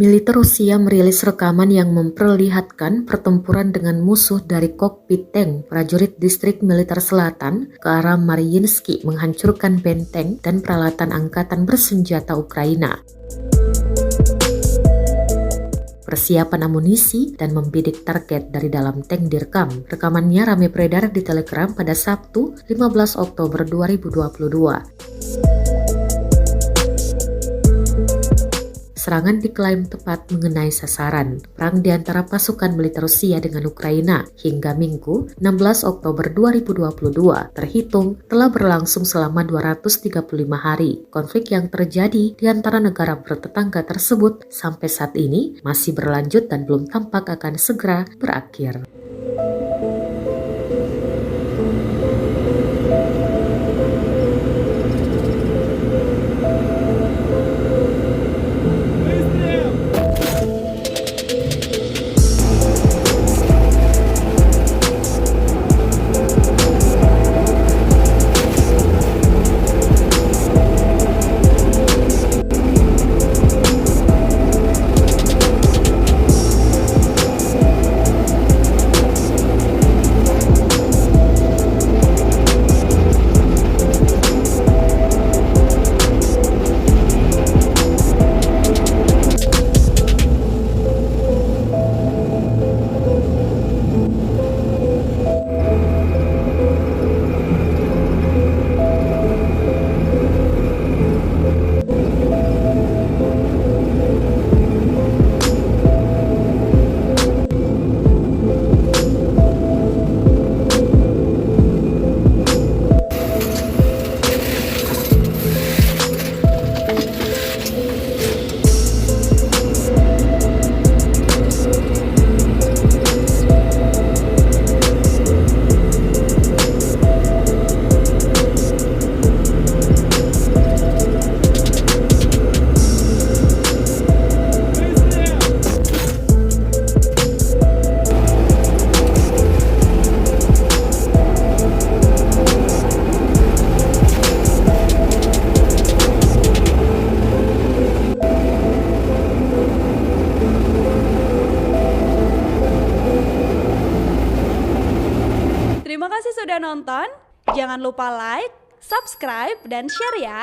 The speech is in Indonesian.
Militer Rusia merilis rekaman yang memperlihatkan pertempuran dengan musuh dari kokpit tank prajurit distrik militer selatan ke arah Mariinsky menghancurkan benteng dan peralatan angkatan bersenjata Ukraina. Persiapan amunisi dan membidik target dari dalam tank direkam. Rekamannya ramai beredar di Telegram pada Sabtu 15 Oktober 2022. Serangan diklaim tepat mengenai sasaran. Perang di antara pasukan militer Rusia dengan Ukraina hingga Minggu 16 Oktober 2022 terhitung telah berlangsung selama 235 hari. Konflik yang terjadi di antara negara bertetangga tersebut sampai saat ini masih berlanjut dan belum tampak akan segera berakhir. Terima kasih sudah nonton. Jangan lupa like, subscribe, dan share ya.